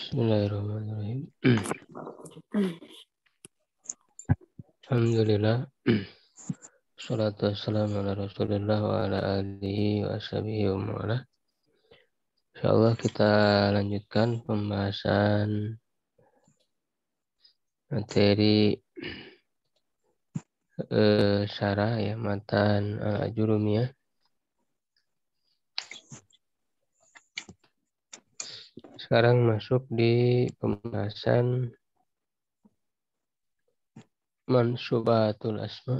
Bismillahirrahmanirrahim. Alhamdulillah. Salatu wassalamu ala Rasulillah wa ala alihi wa ashabihi wa ma'ala. Insyaallah kita lanjutkan pembahasan materi syarah ya matan al-Ajurumiyah. Sekarang masuk di pembahasan mansubatul asma.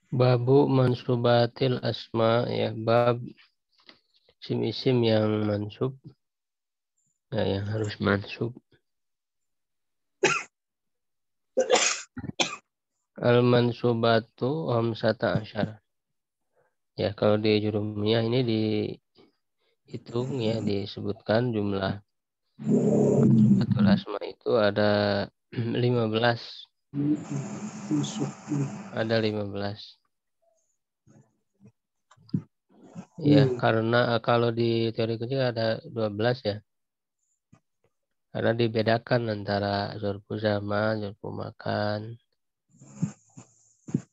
Babu mansubatil asma ya, bab isim-isim yang mansub ya, yang harus mansub. Al-mansubatu hamsata asyara. Ya, kalau di Jurumiyah ini dihitung ya, disebutkan jumlah mansubatul asma itu ada 15. Ada 15. Ya, karena kalau di teori kecil ada 12 ya. Karena dibedakan antara zorfu zaman, zorfu makan.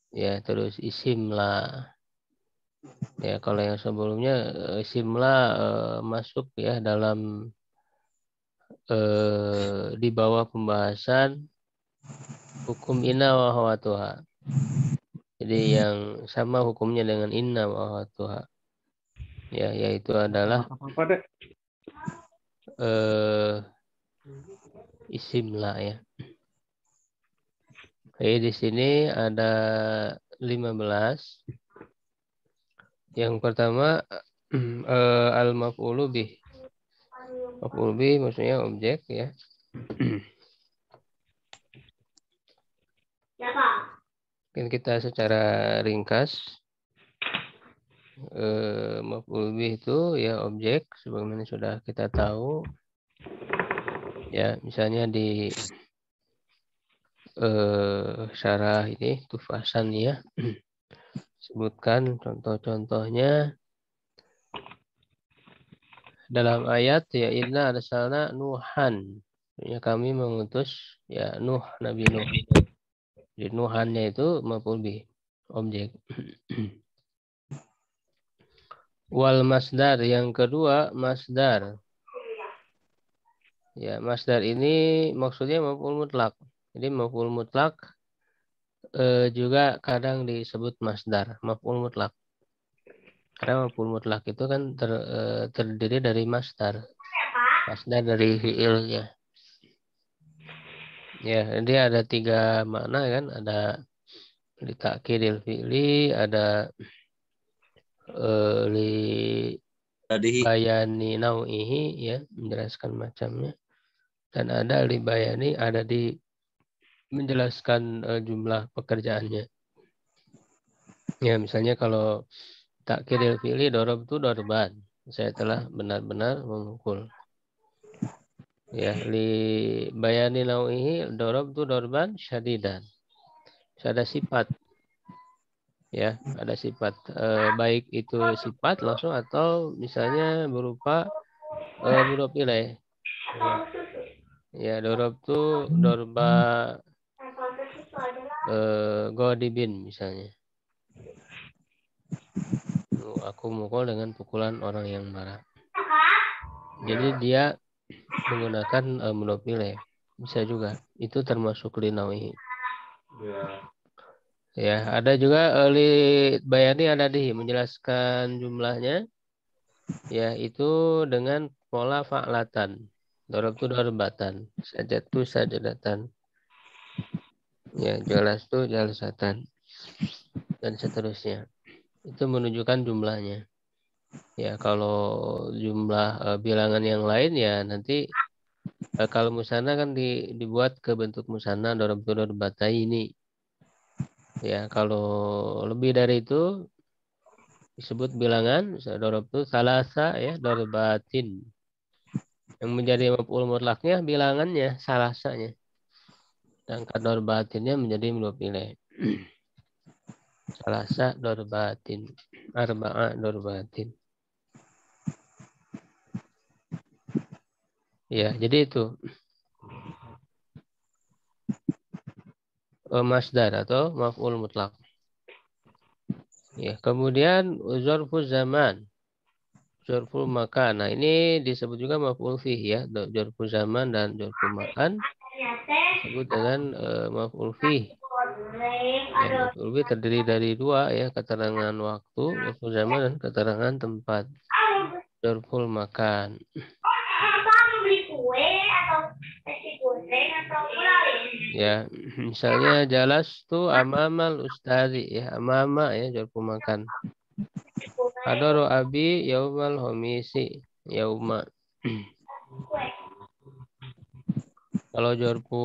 Ya, terus isim lah. Ya, kalau yang sebelumnya isim lah masuk ya dalam di bawah pembahasan hukum inna wa akhawatuha. Jadi yang sama hukumnya dengan inna wa akhawatuha. Ya, yaitu adalah isim lah ya. Oke, di sini ada 15. Yang pertama al-maf'ulu bih. Maf'ulu bih maksudnya objek ya. Mungkin kita secara ringkas maf'ul bih itu ya objek sebagaimana sudah kita tahu. Ya, misalnya di syarah ini tufasan ya. Sebutkan contoh-contohnya dalam ayat ya inna arsalna nuhan. Ya, kami mengutus ya Nuh, Nabi Nuh. Jadi nuhannya itu maf'ul bih, objek. Wal masdar yang kedua masdar. Ya, masdar ini maksudnya maf'ul mutlak. Jadi maf'ul mutlak juga kadang disebut masdar, maf'ul mutlak. Karena maf'ul mutlak itu kan terdiri dari masdar. Masdar dari fi'ilnya. Ya, jadi ada 3 makna kan, ada li ta'kidil fi'li, ada li bayani nau'ihi ya, menjelaskan macamnya. Dan ada li bayani, ada di menjelaskan jumlah pekerjaannya. Ya, misalnya kalau ta'kidil fi'li dorob itu dorban. Saya telah benar-benar memukul. Ya, li bayani nau'ihi dorob itu dorban syadidan. Ada sifat. Ya, ada sifat. Baik itu sifat langsung atau misalnya berupa mudhof ilaih. Ya, dorob itu dorba godibin misalnya. Aku mukul dengan pukulan orang yang marah. Jadi dia menggunakan mudhof ilaih. Bisa juga. Itu termasuk li nau'ihi. Ya, ada juga li bayani ada di menjelaskan jumlahnya. Ya, itu dengan pola fa'latan. Dorob itu dorombatan. Sajatu sajadatan. Ya, jelas itu jalasatan. Dan seterusnya. Itu menunjukkan jumlahnya. Ya, kalau jumlah bilangan yang lain ya nanti Kalau musanna kan dibuat ke bentuk musanna darabtu ini. Ya, kalau lebih dari itu disebut bilangan, misalnya darabtu salasa ya, darabatin. Yang menjadi maf'ul mutlaknya bilangannya, salasanya. Sedangkan darabatinnya menjadi maf'ul ilaih. Salasa darabatin, arba'a darabatin. Ya, jadi itu masdar atau maf'ul mutlak. Ya, kemudian zarful zaman, zarful makan. Nah, ini disebut juga maf'ul fih ya, zarful zaman dan zarful makan disebut dengan maf'ul fih. Ya, maf'ul fih terdiri dari dua ya, keterangan waktu, zarful zaman dan keterangan tempat. Zarful makan. Kamu beli kue atau nasi goreng atau pulau? Ya, misalnya jalas tuh amamal ustazi ya, amama ya, zarful makan. Hadoro abi yaumal homisi yauma. Kalau jorpu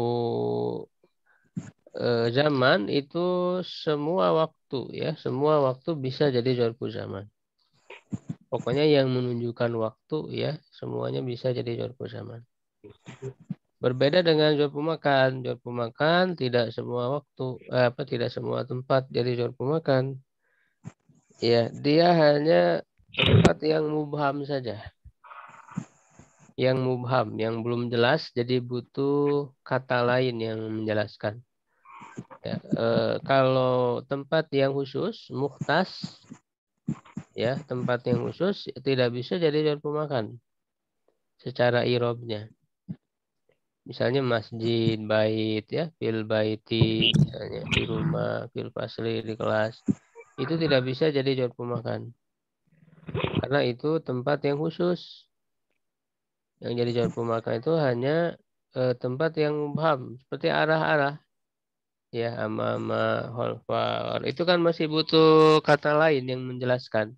zaman itu semua waktu ya, semua waktu bisa jadi jorpu zaman. Pokoknya yang menunjukkan waktu ya, semuanya bisa jadi jorpu zaman. Berbeda dengan jorpu makan. Jorpu makan tidak semua waktu, tidak semua tempat jadi jorpu makan. Ya, dia hanya tempat yang mubham saja. Yang mubham, yang belum jelas, jadi butuh kata lain yang menjelaskan. Ya, kalau tempat yang khusus, mukhtas, ya tempat yang khusus tidak bisa jadi jorpu makan secara irobnya. Misalnya masjid, bait, ya, fil baiti, misalnya di rumah, fil fasli, di kelas, itu tidak bisa jadi jorpu makan karena itu tempat yang khusus. Yang jadi jorpu makan itu hanya tempat yang mubham seperti arah-arah. Ya, ama holfar. Itu kan masih butuh kata lain yang menjelaskan.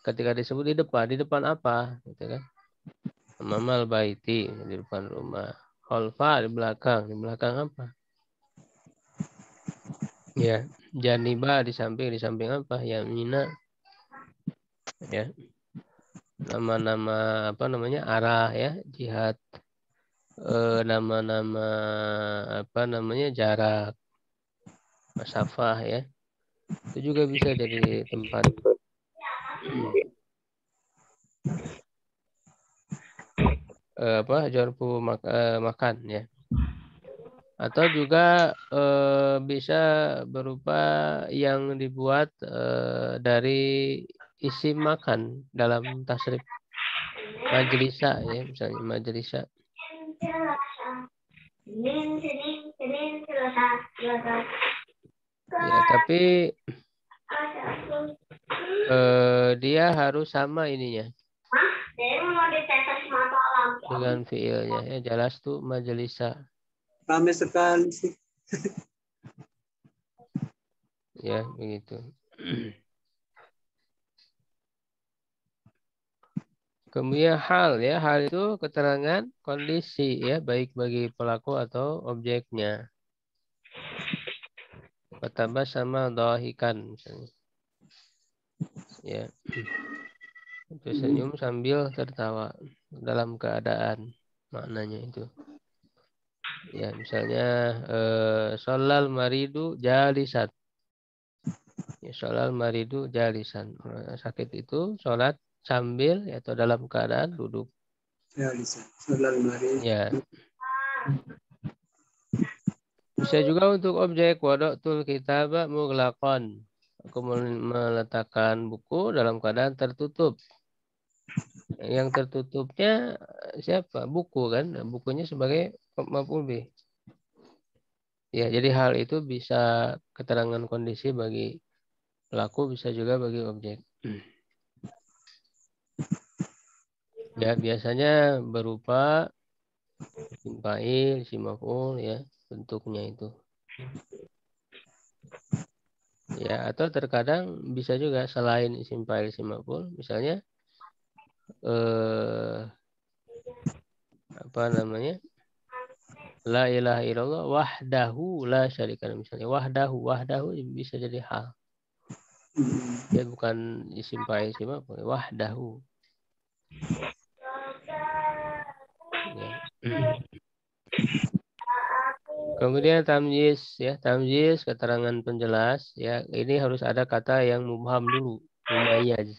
Ketika disebut di depan apa? Gitu kan? Amamal baiti, di depan rumah. Holfa, di belakang apa? Ya, janiba di samping apa? Ya, mina. Ya, nama-nama apa namanya? Arah ya, jihad. Nama-nama apa namanya? Jarak, masafah ya. Itu juga bisa jadi tempat. Apa jorpu makan ya, atau juga bisa berupa yang dibuat dari isim makan dalam tasrif majelisa ya, misalnya majelisa ya, tapi dia harus sama ininya dengan fiilnya ya, jelas tuh majelisa Rame sekali sih. ya begitu. Kemudian hal ya, hal itu keterangan kondisi ya, baik bagi pelaku atau objeknya. Pertama sama dohikan misalnya. Ya, tersenyum sambil tertawa dalam keadaan, maknanya itu. Ya, misalnya solal maridu jalisat. Ya, solal maridu jalisan. Sakit itu sholat sambil atau dalam keadaan duduk. Ya, bisa. Selalu mari. Ya, bisa juga untuk objek wada'tul kitaba mughlaqan. Aku meletakkan buku dalam keadaan tertutup. Yang tertutupnya siapa? Buku kan? Bukunya sebagai maf'ul bih. Ya, jadi hal itu bisa keterangan kondisi bagi pelaku, bisa juga bagi objek. Ya, biasanya berupa isim fa'il, isim maf'ul ya, bentuknya itu. Ya, atau terkadang bisa juga selain isim fa'il, isim maf'ul, misalnya apa namanya? La ilaha illallah wahdahu la syarika lahu. Misalnya wahdahu bisa jadi hal. Dia bukan isim fa'il isim apa? Wahdahu. Ya. Kemudian tamyiz ya, tamyiz keterangan penjelas ya. Ini harus ada kata yang mubham dulu, mumayyaz.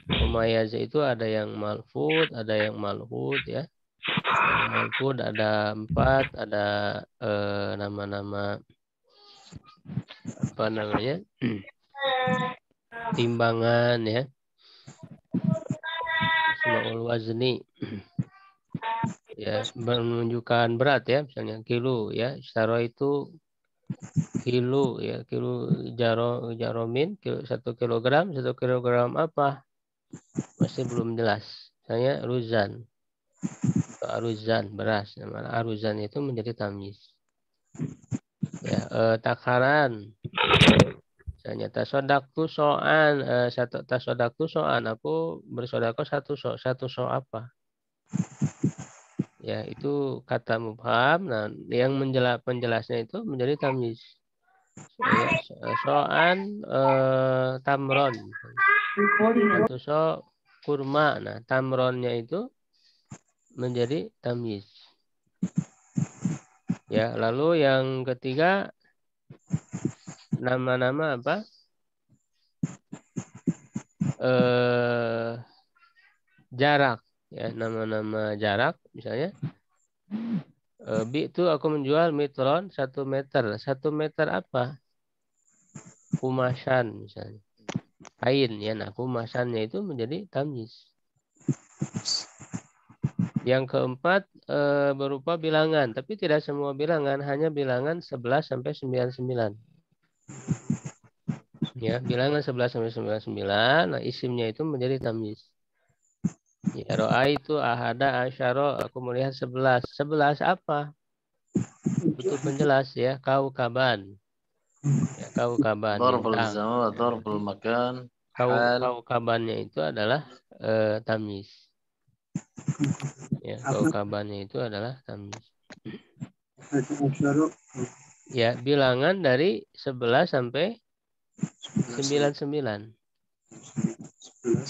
Mumayyaz itu ada yang malfud, ada yang malhud ya. Yang malfud ada 4, ada nama-nama apa namanya? Timbangan ya. Asmaul wazni. Ya, menunjukkan berat ya, misalnya kilo ya. Isyara itu kilo ya, kilo jaromin, 1 kilogram, 1 kilogram apa? Masih belum jelas. Misalnya ruzan. Aruzan, beras. Namanya aruzan itu menjadi tamyiz. Ya, takaran. Misalnya tasodaktu so'an, tasodaktu so'an, aku bersodako 1 so apa? Ya, itu kata mubham. Nah, yang penjelasnya itu menjadi tamyiz. Ya, so'an tamron. 1 so kurma. Nah, tamronnya itu menjadi tamyiz. Ya, lalu yang ketiga nama-nama apa? Jarak ya, nama-nama jarak misalnya bi itu aku menjual mitron 1 meter. 1 meter apa? Kumasan misalnya. Kain ya. Nah, kumasannya itu menjadi tamyiz. Yang keempat berupa bilangan, tapi tidak semua bilangan, hanya bilangan 11 sampai 99. Ya, bilangan 11 sampai 99, nah isimnya itu menjadi tamyiz. Ya, ro'a itu ahada asyara, aku melihat 11. 11 apa? Butuh penjelas ya, kaukaban. Ya, kaukaban Darful bintang. zaman, Ya, darful berarti makan, hal. kaukabannya itu adalah tamyiz. Ya, kaukabannya itu adalah tamyiz. Ya, bilangan dari 11 sampai 99.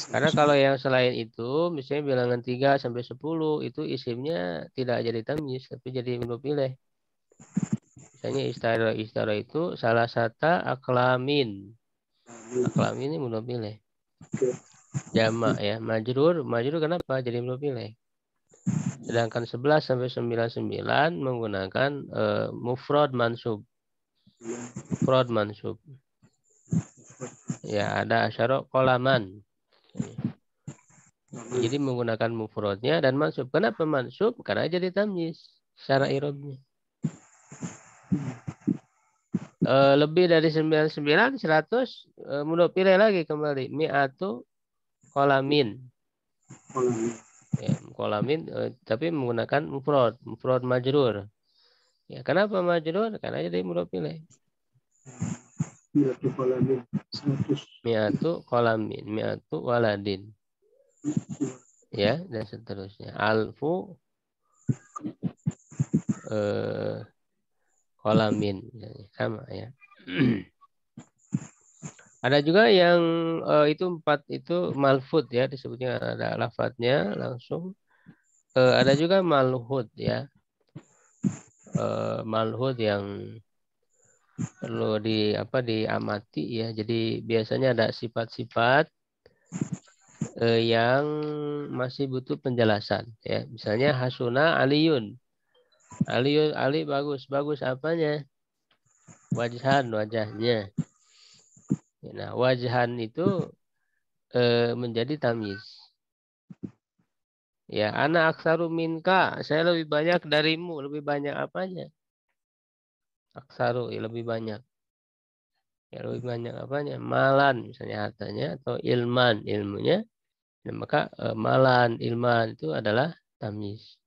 Karena kalau yang selain itu, misalnya bilangan 3 sampai 10, itu isimnya tidak jadi tamyiz, tapi jadi mudhof ilaih. Misalnya istara itu salah satu aklamin. Aklamin ini mudhof ilaih. Jamak ya, majrur kenapa jadi mudhof ilaih? Sedangkan 11 sampai 99 menggunakan mufrad mansub. Mufrad mansub. Ya, ada asyara qolaman. Jadi menggunakan mufradnya dan mansub. Kenapa mansub? Karena jadi tamyiz secara i'rabnya. Lebih dari 99, 100 mudhof ilaih lagi kembali. Mi'atu qolamin. Ya, qolamin tapi menggunakan mufrad majrur. Ya, kenapa majrur? Karena jadi mudhof ilaih. Mi'atu qolamin, mi'atu waladin. Ya, dan seterusnya. Alfu qolamin. Sama ya. Ada juga yang itu 4 itu malfud ya, disebutnya ada lafadznya langsung. Ada juga malhud ya. Malhud yang perlu diamati ya. Jadi biasanya ada sifat-sifat yang masih butuh penjelasan ya. Misalnya hasuna aliyun. Ali bagus. Bagus apanya? Wajhan, wajahnya. Nah, wajhan itu menjadi tamyiz. Ya, ana aksaru minka. Saya lebih banyak darimu. Lebih banyak apanya? Aksaru, ya lebih banyak. Ya, lebih banyak apanya? Malan, misalnya hartanya. Atau ilman, ilmunya. Nah, maka malan, ilman itu adalah tamyiz.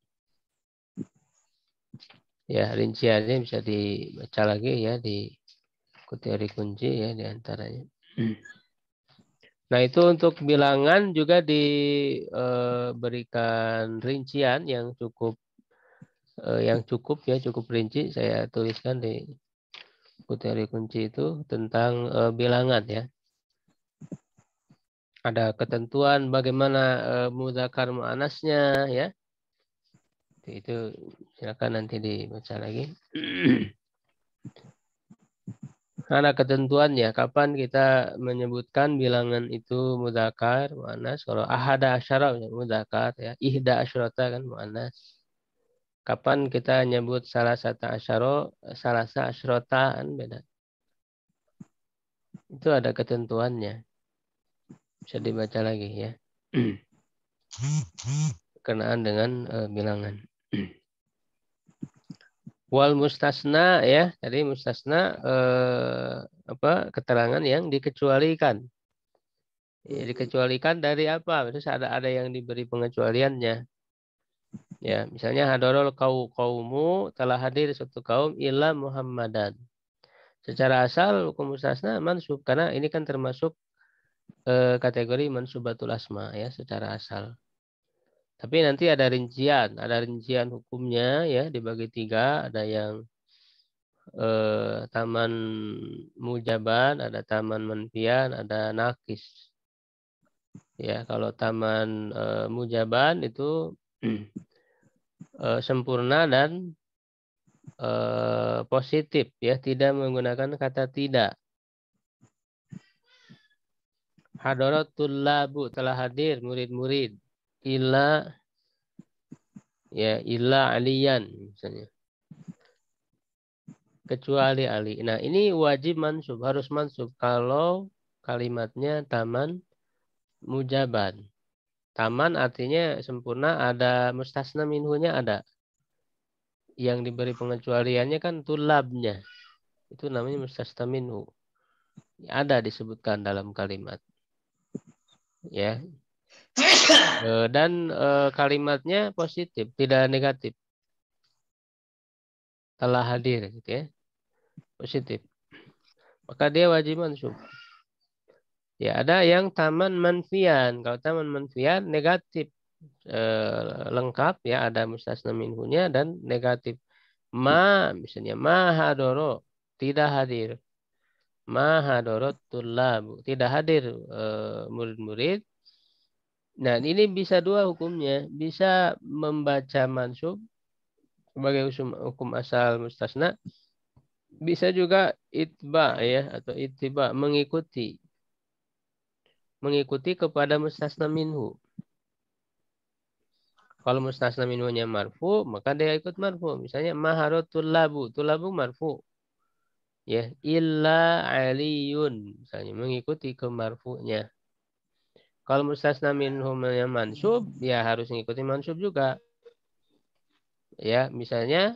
Ya, rinciannya bisa dibaca lagi ya di teori kunci ya diantaranya. Nah, itu untuk bilangan juga diberikan rincian yang cukup yang cukup ya, cukup rinci saya tuliskan di teori kunci itu tentang bilangan ya. Ada ketentuan bagaimana mudzakkar muannasnya ya. Itu silakan nanti dibaca lagi. Ada ketentuannya kapan kita menyebutkan bilangan itu mudzakkar muannas. Kalau ahada asyara mudzakkar ya, ihda asyrata kan muannas. Kapan kita nyebut salah satu asyara, salah satu asyrata kan beda. Itu ada ketentuannya. Bisa dibaca lagi ya. Berkenaan dengan bilangan. Wal mustasna ya, tadi mustasna keterangan yang dikecualikan. Ya, dikecualikan dari apa? Terus ada yang diberi pengecualiannya. Ya, misalnya hadarul kaumu telah hadir suatu kaum illa Muhammadan. Secara asal hukum mustasna mansub karena ini kan termasuk kategori mansubatul asma ya secara asal. Tapi nanti ada rincian hukumnya ya dibagi tiga, ada yang taman mujaban, ada taman manfian, ada nakis. Ya, kalau taman mujaban itu sempurna dan positif ya, tidak menggunakan kata tidak. Hadaratul labu telah hadir murid-murid illa aliyan misalnya. Kecuali Ali. Nah, ini wajib mansub, harus mansub kalau kalimatnya taman mujaban. Taman artinya sempurna, ada mustasna minhunya ada. Yang diberi pengecualiannya kan tulabnya. Itu namanya mustasna minhu. Ada disebutkan dalam kalimat. Ya. Dan kalimatnya positif, tidak negatif. Telah hadir gitu ya. Positif. Maka dia wajib mansub. Ya, ada yang taman manfian. Kalau taman manfian negatif. Lengkap ya, ada mustasna minhunya dan negatif. Misalnya hadoro tidak hadir. Hadorot tullab tidak hadir murid-murid. Nah, ini bisa dua hukumnya. Bisa membaca mansub sebagai hukum asal mustasna. Bisa juga itba ya atau ittiba mengikuti kepada mustasna minhu. Kalau mustasna minhunya marfu, maka dia ikut marfu. Misalnya maharotul labu marfu. Ya, illa aliyun. Misalnya mengikuti ke marfu'nya. Kalau mustasna minhumnya mansub, ya harus mengikuti mansub juga. Ya, misalnya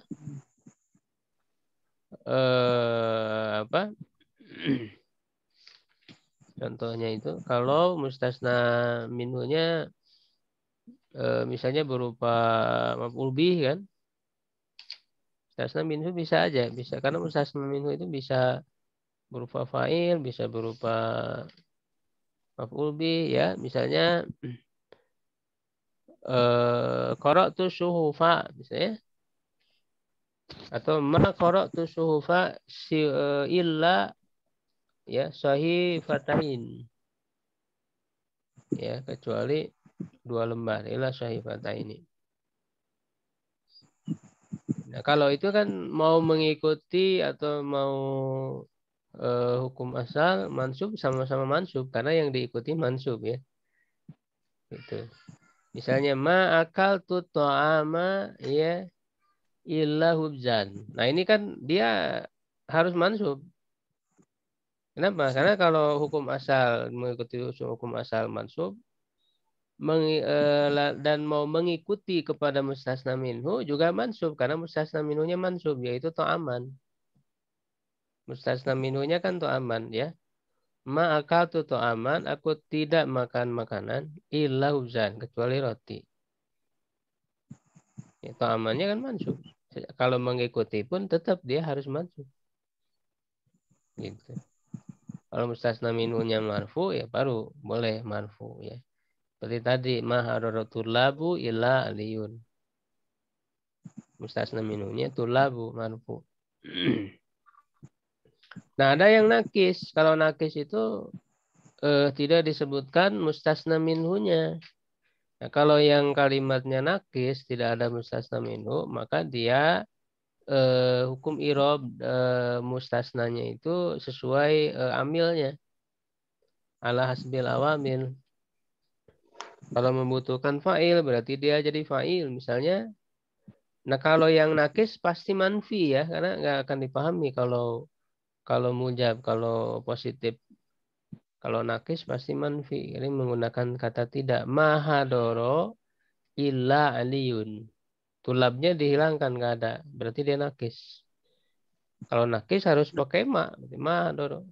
apa? Contohnya itu kalau mustasna minhunya misalnya berupa maf'ul bih kan? Mustasna minhu bisa aja, bisa karena mustasna minhu itu bisa berupa fa'il, bisa berupa maf'ul bih ya, misalnya qara'tu syuhufa misalnya atau ma qara'tu syuhufa illa ya sahifatain ya kecuali 2 lembar illa sahifataini. Nah, kalau itu kan mau mengikuti atau mau hukum asal mansub sama-sama mansub karena yang diikuti mansub ya. Gitu. Misalnya ma akal tu ta'ama ya illa hubzan. Nah, ini kan dia harus mansub. Kenapa? Karena kalau hukum asal mengikuti hukum asal mansub dan mau mengikuti kepada mustasna minhu juga mansub karena mustasna minhunya mansub yaitu ta'aman. Mustasna minhunya kan ta'aman ya. Ma akaltu ta'aman, aku tidak makan makanan illa hubzan kecuali roti. Ya, ta'amannya kan mansub. Kalau mengikuti pun tetap dia harus mansub. Gitu. Kalau mustasna minhunya marfu ya baru boleh marfu ya. Seperti tadi mahararatul labu illa aliyun. Mustasna minhunya tulabu marfu. Nah, ada yang nakis. Kalau nakis itu tidak disebutkan mustasna minhunya. Nah, kalau yang kalimatnya nakis tidak ada mustasna minhu, maka dia hukum irob mustasnanya itu sesuai amilnya ala hasbil awamil. Kalau membutuhkan fa'il berarti dia jadi fa'il misalnya. Nah, kalau yang nakis pasti manfi ya, karena nggak akan dipahami kalau mujab, kalau positif. Kalau nakis pasti manfi. Ini menggunakan kata tidak. Mahadoro illa aliyun. Tulabnya dihilangkan, nggak ada. Berarti dia nakis. Kalau nakis harus pakai ma. Berarti mahadoro.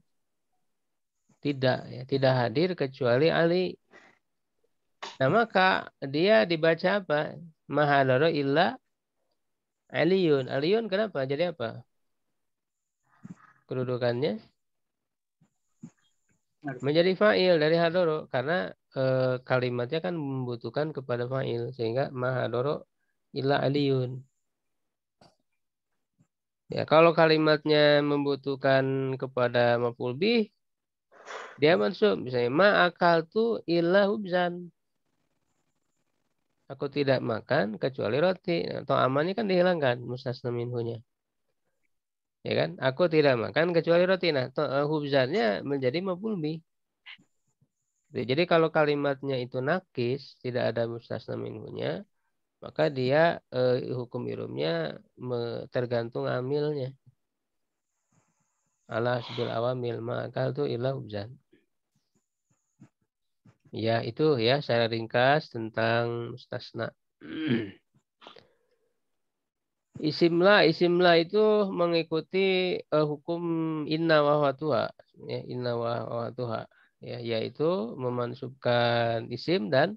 Tidak, ya. Tidak hadir kecuali Ali. Nah, maka dia dibaca apa? Mahadoro illa aliyun. Aliyun kenapa? Jadi apa? Kedudukannya menjadi fa'il dari hadoro. Karena kalimatnya kan membutuhkan kepada fa'il. Sehingga mahadoro illa aliyun. Ya, kalau kalimatnya membutuhkan kepada maf'ul bih, dia mansub. Misalnya, ma'akal tu illa hubzan. Aku tidak makan kecuali roti. Atau amannya kan dihilangkan, mustasna minhunya. Ya kan? Aku tidak makan kecuali roti. Nah, hubzannya menjadi maf'ul bih. Jadi kalau kalimatnya itu nakis, tidak ada mustasna minhunya, maka dia hukum irumnya tergantung amilnya. Ala hasbil awamil ma'akal tu illa hubzan. Ya, itu ya secara ringkas tentang mustasna. Isimla itu mengikuti hukum inna wa watuha, ya, inna wa watuha, ya, yaitu memansubkan isim dan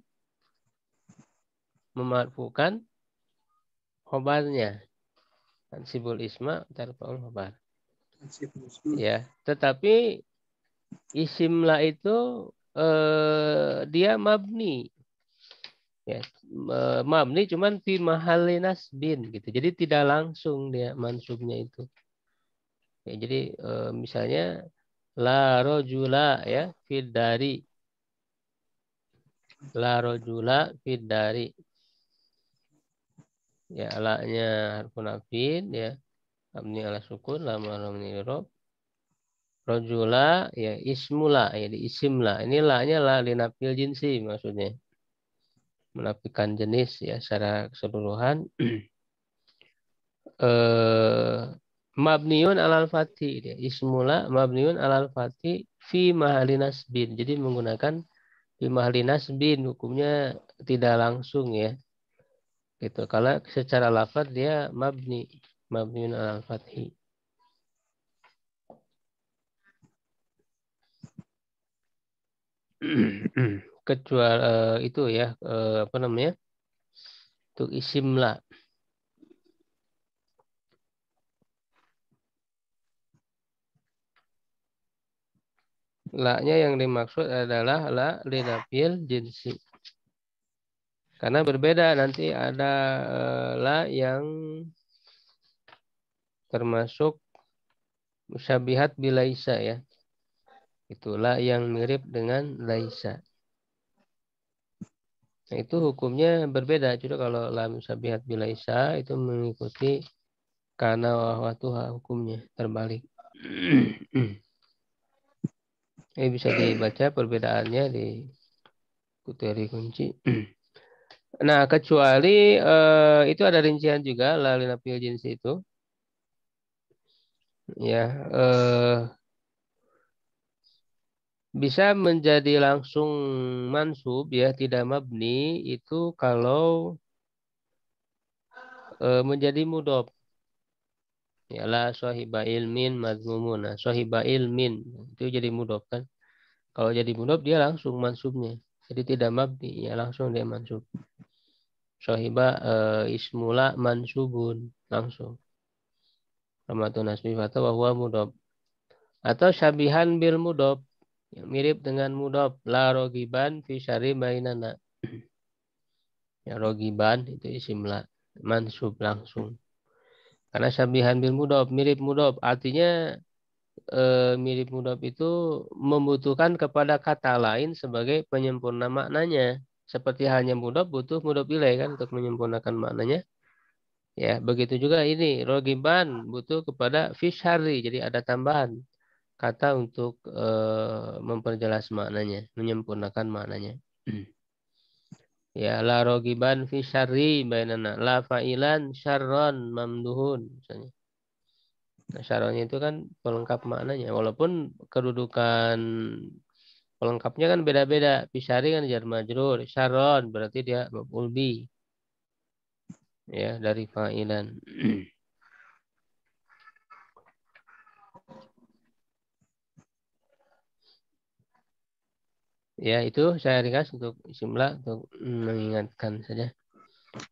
memarfukan khobarnya. Sibul isma tarfa'ul khobar. Ya, tetapi isimla itu dia mabni. Ya, mabni cuman fi mahalli nasbin gitu. Jadi tidak langsung dia mansubnya itu. Ya, jadi misalnya la rojula ya fid dari. La rojula fid dari. Ya, alanya harfun afid ya. Mabni ala sukun lama mabni rob. Rojula ya ismula ya di isimla. Ini la-nya la linafil jinsi maksudnya. Menafikan jenis ya secara keseluruhan. Mabniun alal fati dia. Ismula mabniun alal fati fi mahali nasbin. Jadi menggunakan fi mahali nasbin hukumnya tidak langsung ya. Gitu. Kalau secara lafaz dia mabniun alal fathi. Kecuali itu ya apa namanya? Untuk isimla. La-nya yang dimaksud adalah la linafil jinsi. Karena berbeda nanti ada la yang termasuk musyabihat bilaisa ya. Itulah yang mirip dengan laisa. Nah, itu hukumnya berbeda. Juga kalau la musyabihat bilaisa itu mengikuti karena wahwatuha hukumnya terbalik. Ini bisa dibaca perbedaannya di kuteri kunci. Nah, kecuali itu ada rincian juga la linafil jinsi itu. Ya, bisa menjadi langsung mansub ya, tidak mabni itu kalau menjadi mudhof. Ya la sahiba ilmin madmumun. Nah, sahiba ilmin itu jadi mudhof kan. Kalau jadi mudhof dia langsung mansubnya. Jadi tidak mabni ya langsung dia mansub. Sahiba ismula mansubun langsung. Ramatun nasbi fata wa huwa mudhof. Atau syabihan bil mudhof yang mirip dengan mudhof la rogiban fi syari bainana. Ya rogiban itu isim la. mansub langsung. Karena syabihan bil mudhof, mirip mudhof. Artinya mirip mudhof itu membutuhkan kepada kata lain sebagai penyempurna maknanya. Seperti halnya mudhof butuh mudhof ilaih kan untuk menyempurnakan maknanya. Ya, begitu juga ini rogiban butuh kepada fishari. Jadi ada tambahan kata untuk memperjelas maknanya, menyempurnakan maknanya. Ya, la rogiban fi syarri bainana, la fa'ilan syarron mamduhun misalnya. Nah, syarronnya itu kan pelengkap maknanya. Walaupun kedudukan pelengkapnya kan beda-beda. Fi syarri kan jar majrur, syarron berarti dia maf'ul bi. Ya, dari fa'ilan. Ya, itu saya ringkas untuk simla untuk mengingatkan saja.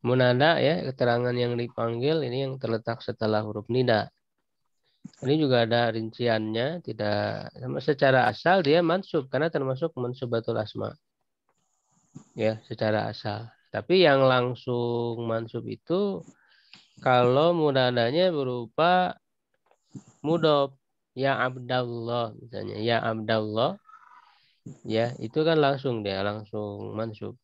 Munada ya, keterangan yang dipanggil ini yang terletak setelah huruf nida. Ini juga ada rinciannya, tidak sama secara asal dia mansub karena termasuk mansubatul asma. Ya, secara asal. Tapi yang langsung mansub itu kalau munadanya berupa mudhof, ya Abdallah misalnya, ya Abdallah, ya itu kan langsung dia langsung mansub.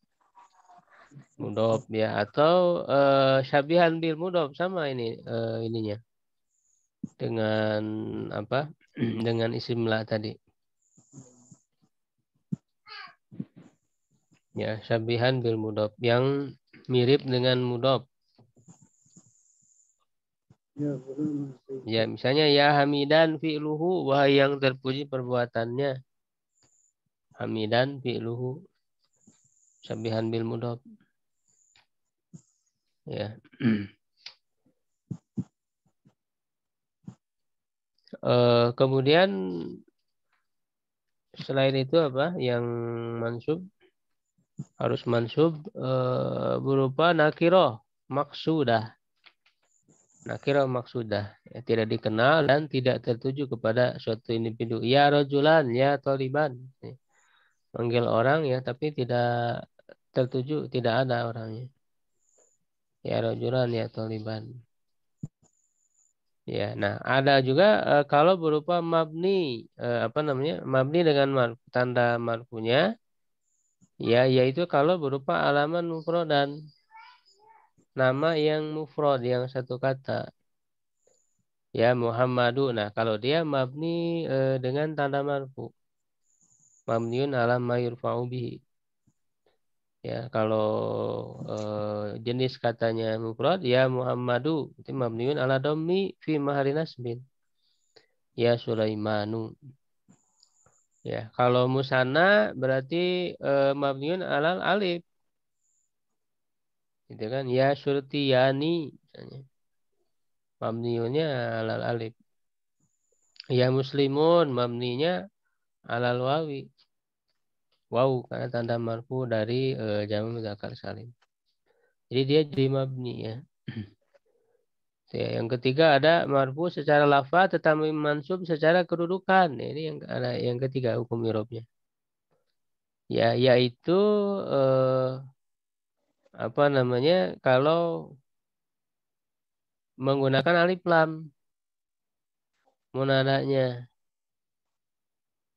Mudhof ya atau syabihan bil mudhof sama ini ininya dengan apa dengan isim la tadi ya syabihan bil mudhof yang mirip dengan mudhof ya misalnya ya hamidan fi'luhu wahai yang terpuji perbuatannya hamidan fi'luhu syabihan bil mudhof ya kemudian selain itu apa yang mansub harus mansub berupa nakiroh maksudah. Nakirah maksudah ya, tidak dikenal dan tidak tertuju kepada suatu individu. Ya rojulan, ya toliban. Ya. Manggil orang ya tapi tidak tertuju, tidak ada orangnya. Ya rojulan, ya toliban. Ya, nah ada juga kalau berupa mabni apa namanya? Mabni dengan tanda marfunya ya yaitu kalau berupa alaman mufradan nama yang mufrad yang satu kata. Ya Muhammadu. Nah, kalau dia mabni dengan tanda marfu. Mabniun ala ma yurfa'u bihi. Ya, kalau jenis katanya mufrad ya Muhammadu itu mabniun ala dhammi fi mahari nasbin. Ya Sulaimanu. Ya, kalau musanna berarti mabniun ala alif. Gitu kan? Ya Surtiyani misalnya. Mabniunnya ala alif. Ya Muslimun mabninya ala wawi. Wow, karena tanda marfu dari jamak mudzakkar salim. Jadi dia jadi mabni ya. Ya, yang ketiga ada marfu secara lafaz tetapi mansub secara kedudukan. Ya, ini yang ada yang ketiga hukum i'rabnya. Ya, yaitu apa namanya? Kalau menggunakan alif lam munadanya.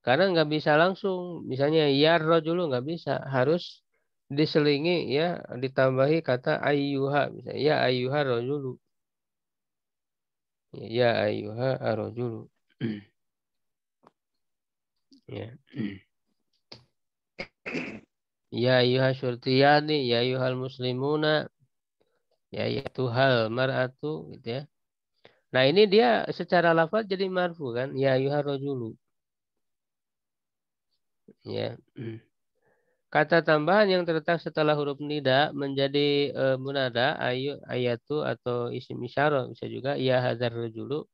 Karena nggak bisa langsung, misalnya ya rojulu nggak bisa, harus diselingi ya, ditambahi kata ayyuha, misalnya ya ayyuha rojulu, ya ayyuha rojulu, ya, ya ayyuha syurtiyani, ya ayyuhal muslimuna, ya tuhal mar'atu, gitu ya. Nah ini dia secara lafaz jadi marfu kan, ya ayyuha rojulu, ya. Kata tambahan yang terletak setelah huruf nida menjadi munada, ayatu atau isim isyarah bisa juga ya hadzal rajulu.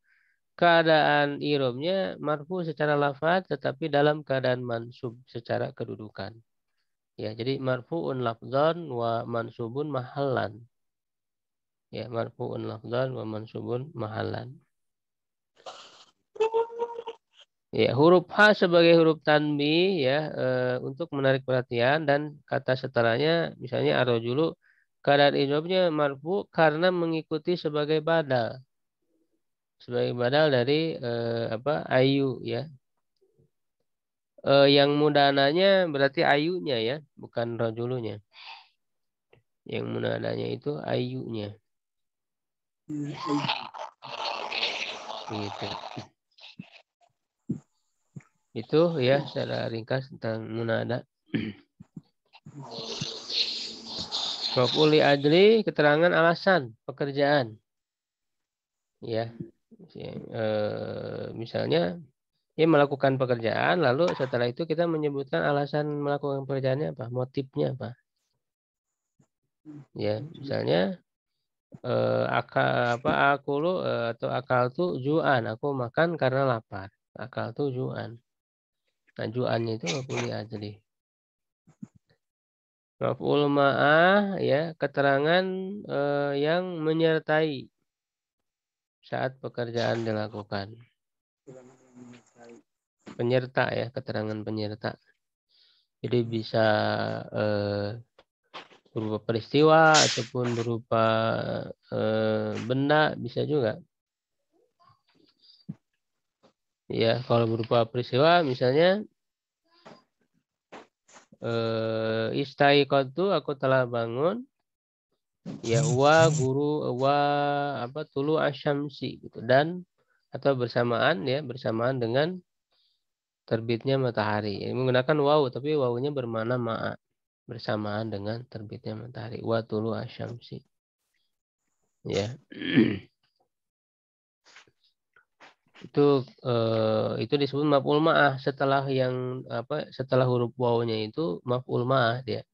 Keadaan i'rabnya marfu secara lafaz tetapi dalam keadaan mansub secara kedudukan. Ya, jadi marfu'un lafzan wa mansubun mahallan. Ya, marfu'un lafzan wa mansubun mahallan. Ya, huruf H sebagai huruf tanbih ya untuk menarik perhatian dan kata setelahnya misalnya arrojulu keadaan ijrabnya marfu karena mengikuti sebagai badal. Sebagai badal dari ayu ya. Yang mudananya berarti ayunya ya, bukan rajulunya. Yang mudananya itu ayunya. Gitu. Itu ya secara ringkas tentang munada. Maf'ul li ajli keterangan alasan pekerjaan. Ya. Misalnya dia melakukan pekerjaan lalu setelah itu kita menyebutkan alasan melakukan pekerjaannya apa? Motifnya apa? Ya, misalnya atau akal tuh ju'an, aku makan karena lapar. Akal tuh ju'an. Nah, ju'annya itu maf'ul li ajli. Maf'ul ma'ah ya, keterangan yang menyertai saat pekerjaan dilakukan. Penyerta ya, keterangan penyerta. Jadi bisa berupa peristiwa ataupun berupa benda bisa juga. Ya, kalau berupa peristiwa misalnya istaiqadtu, aku telah bangun. Ya, tulu asyamsi gitu, dan atau bersamaan dengan terbitnya matahari. Ini menggunakan waw tapi wawunya bermakna ma'a, bersamaan dengan terbitnya matahari. Wa tulu asyamsi. Ya. Itu disebut maf'ul ma'ah setelah setelah huruf wawunya itu maf'ul ma'ah dia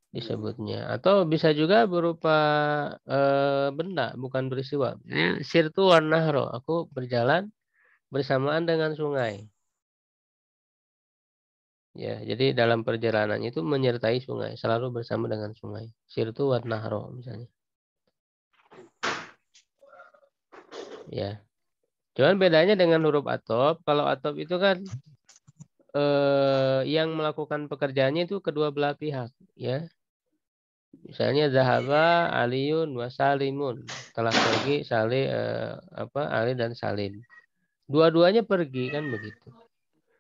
disebutnya. Atau bisa juga berupa benda, bukan peristiwa. Sirtu wan nahro, aku berjalan bersamaan dengan sungai. Ya, jadi dalam perjalanan itu menyertai sungai, selalu bersama dengan sungai. Sirtu wan nahro misalnya. Ya. Cuman bedanya dengan huruf atop, kalau atop itu kan yang melakukan pekerjaannya itu kedua belah pihak, ya. Misalnya zahaba Aliun wa Salimun, telah pergi Ali dan Salim. Dua-duanya pergi kan begitu.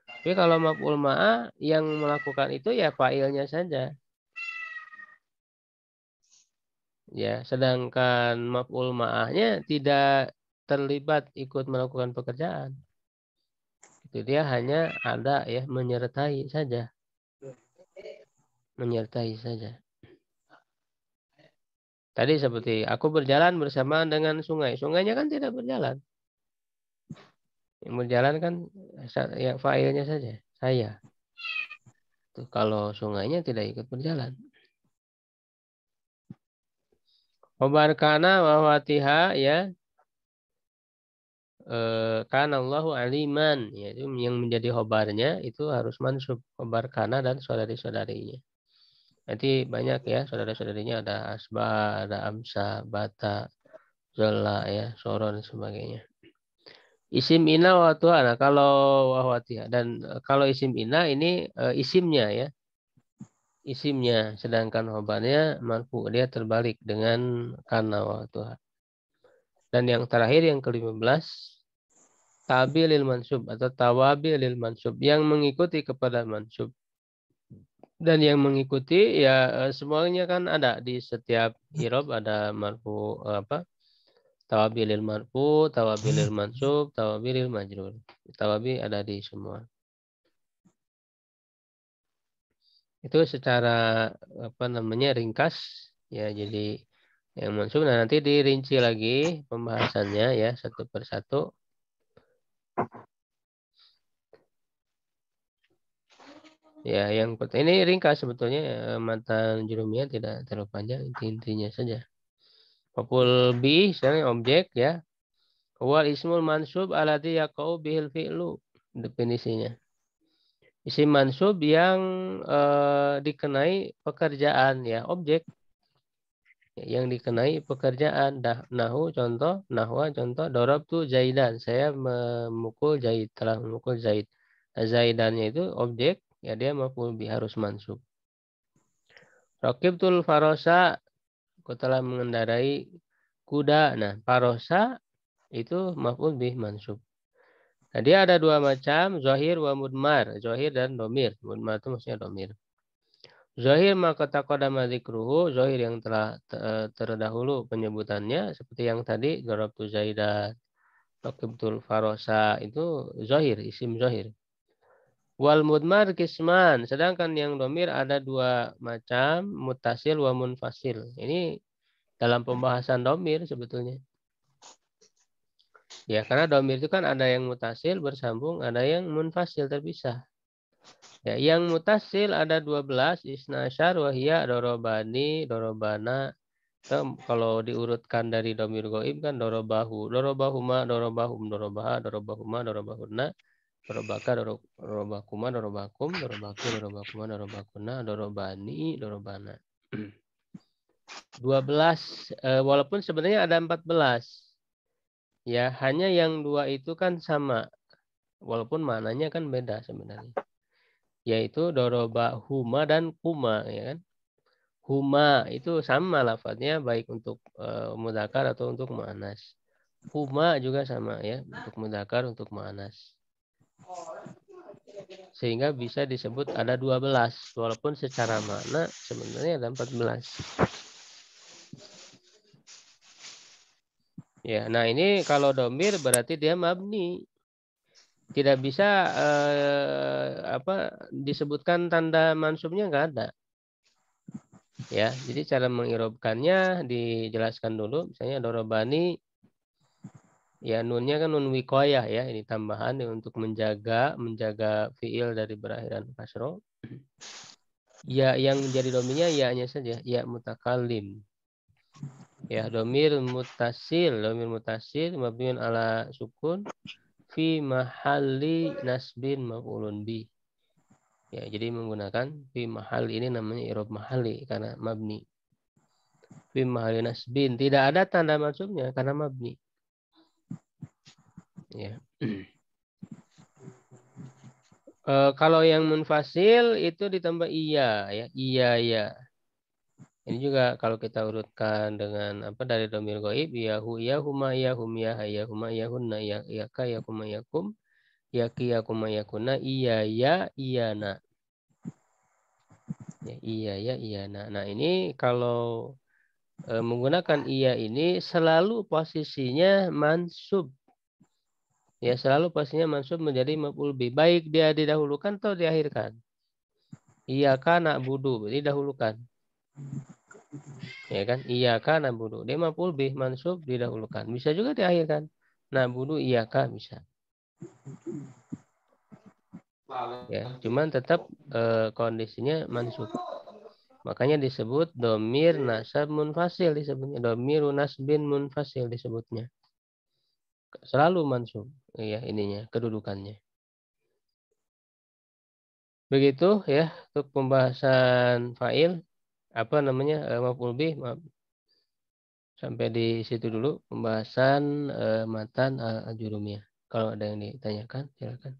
Tapi kalau maf'ul ma'ah yang melakukan itu ya fa'ilnya saja. Ya, sedangkan maf'ul ma'ahnya tidak terlibat ikut melakukan pekerjaan. Itu dia hanya ada ya menyertai saja. Menyertai saja. Tadi seperti aku berjalan bersamaan dengan sungai. Sungainya kan tidak berjalan. Yang berjalan kan ya fa'ilnya saja, saya. Tuh, kalau sungainya tidak ikut berjalan. Khobar kana wa watiha ya. Kana Allahu aliman. Ya, itu yang menjadi khobarnya itu harus mansub. Khobar kana dan saudari-saudarinya. Nanti banyak ya saudara-saudarinya, ada asba, ada amsa, bata, zola ya, soro dan sebagainya. Isim ina wa tuha. Nah, kalau wahwatiha dan kalau isim ina ini isimnya ya. Isimnya, sedangkan khobarnya marfu, dia terbalik dengan kana wa tuha. Dan yang terakhir yang ke-15 tabi lil mansub atau tawabi lil mansub yang mengikuti kepada mansub. Dan yang mengikuti ya semuanya kan ada di setiap irob, ada marfu tawabilil marfu, tawabilil mansub, tawabilil majrur. Tawabi ada di semua. Itu secara ringkas ya. Jadi yang mansub nanti dirinci lagi pembahasannya ya satu persatu. Ya, yang ini ringkas sebetulnya, matan jurumiyah tidak terlalu panjang, inti-intinya saja. Maf'ul bi sekarang objek ya. Wal ismul mansub alladzi yaqau bihil fi'lu. Definisinya. Isim mansub yang dikenai pekerjaan ya, objek yang dikenai pekerjaan. Nahwa contoh darabtu Zaidan, saya memukul Zaid, telah memukul Zaid. Zaidannya itu objek ya, dia maf'ul bi harus mansub. Raqibtul farosa, aku telah mengendarai kuda. Nah, farosa itu maf'ul bih mansub. Nah, dia ada dua macam, zahir wa mudmar. Zahir dan domir. Mudmar itu maksudnya domir. Zahir maka taqaddama dzikruhu, zahir yang telah terdahulu penyebutannya seperti yang tadi darabtu zaidan, raqibtul farosa itu zahir, isim zahir. Wal mudmar kisman, sedangkan yang domir ada dua macam, mutasil wa munfasil. Ini dalam pembahasan domir sebetulnya. Ya, karena domir itu kan ada yang mutasil bersambung, ada yang munfasil terpisah. Ya, yang mutasil ada 12, isnasyar, wahia, dorobani, dorobana. Kalau diurutkan dari domir goib kan dorobahu, dorobahuma, dorobahum, dorobaha, dorobahuma, dorobahuna, dorobaka, dorobakuma, dorobakum, dorobaki, dorobakuma, dorobakuna, dorobani, dorobana. 12, walaupun sebenarnya ada 14. Ya, hanya yang dua itu kan sama. Walaupun maknanya kan beda sebenarnya. Yaitu dorobahuma dan kuma, ya kan? Huma itu sama lafadznya baik untuk mudzakkar atau untuk muannas. Huma juga sama ya, untuk mudzakkar, untuk muannas. Sehingga bisa disebut ada 12 walaupun secara makna sebenarnya ada 14. Ya, nah ini kalau domir berarti dia mabni. Tidak bisa disebutkan tanda mansubnya nggak ada. Ya, jadi cara mengirobkannya dijelaskan dulu. Misalnya dorobani, ya nunnya kan nun wikoyah ya, ini tambahan untuk menjaga fiil dari berakhiran kasroh. Ya, yang menjadi domirnya ya-nya saja, ya mutakallim. Ya, domir mutasil mabniun ala sukun fi mahalli nasbin maf'ulun bi. Ya, jadi menggunakan fi mahal ini namanya i'rab mahali karena mabni. Fi mahalli nasbin, tidak ada tanda mansubnya karena mabni. Ya. Kalau yang munfasil itu ditambah iya ya, iya ya. Ini juga kalau kita urutkan dengan dari domir gaib, yahu ya huma ya hum ya ya huma ya hunna ya ya ka ya kuma ya kum ya ki ya kuma ya kuna iya ya iya na. Ya, iya ya iya na. Nah, ini kalau menggunakan iya ini selalu posisinya mansub. Ya, selalu posisinya mansub menjadi maf'ul bih. Baik dia didahulukan atau diakhirkan. Iya kana budu, didahulukan. Ya kan? Iyaka na'budu. Dia maf'ul bih mansub didahulukan. Bisa juga diakhirkan. Na'budu iyaka bisa. Ya, cuman tetap kondisinya mansub. Makanya disebut domir nasab munfasil disebutnya. Domiru nasbin munfasil disebutnya. Selalu mansub. Ya, ininya kedudukannya. Begitu ya untuk pembahasan fa'il maf'ul bih. Sampai di situ dulu pembahasan matan al-jurumiyah. Kalau ada yang ditanyakan, silakan.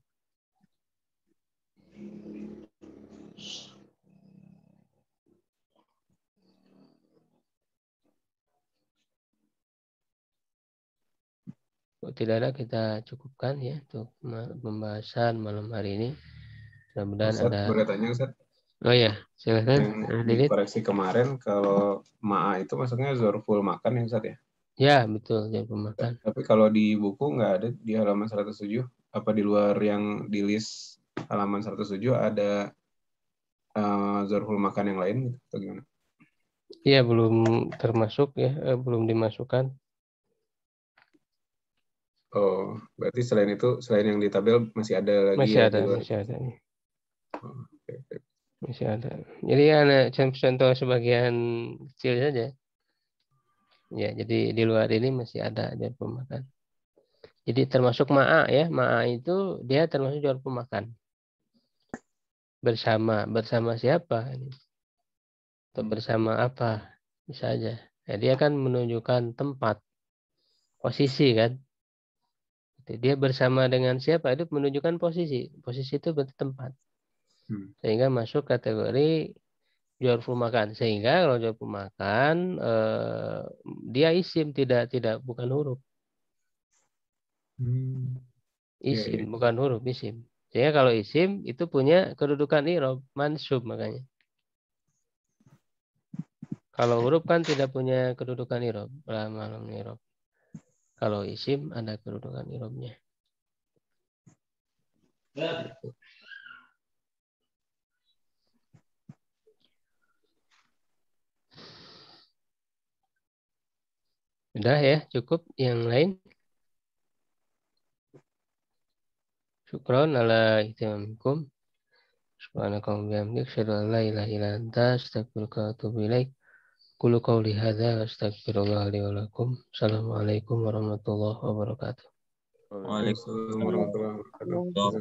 Kalau tidak ada, kita cukupkan ya untuk pembahasan malam hari ini. Mudah-mudahan Ustaz, ada. boleh tanya Ustaz? Oh ya, silakan. Yang dikoreksi kemarin kalau ma'a itu maksudnya zorful makan ya Ustaz ya? Ya, betul, jangan pemakan. Tapi kalau di buku nggak ada di halaman 107. Apa di luar yang di list halaman 107 ada zorful makan yang lain gitu, atau gimana? Iya, belum termasuk ya, belum dimasukkan. Oh, berarti selain itu, selain yang di tabel masih ada lagi Masih ya ada, di luar. masih ada nih. Oh, oke. Masih ada. Jadi ada contoh sebagian kecil saja. Ya, jadi di luar ini masih ada jangan pemakan. Jadi termasuk ma'a ya. Ma'a itu dia termasuk jual pemakan. Bersama siapa? Atau bersama apa? Bisa aja. Ya, dia kan menunjukkan tempat, posisi kan. Dia bersama dengan siapa? Itu menunjukkan posisi. Posisi itu berarti tempat. Sehingga masuk kategori Zarful makan. Sehingga kalau zarful makan dia isim, tidak bukan huruf. Iya, Isim, iya. bukan huruf, isim. Sehingga kalau isim itu punya kedudukan i'rab, mansub makanya. Kalau huruf kan tidak punya kedudukan i'rab, malam i'rab. Kalau isim ada kedudukan i'rabnya. Sudah ya, cukup. Yang lain? Syukron ala ihtimamikum. Subhanakallahumma wa bihamdika asyhadu an la ilaha illa anta astaghfiruka wa atubu ilaik. Qulu qawli hadza wa astaghfirullah li wa lakum. Assalamualaikum warahmatullahi wabarakatuh. Waalaikumsalam warahmatullahi wabarakatuh.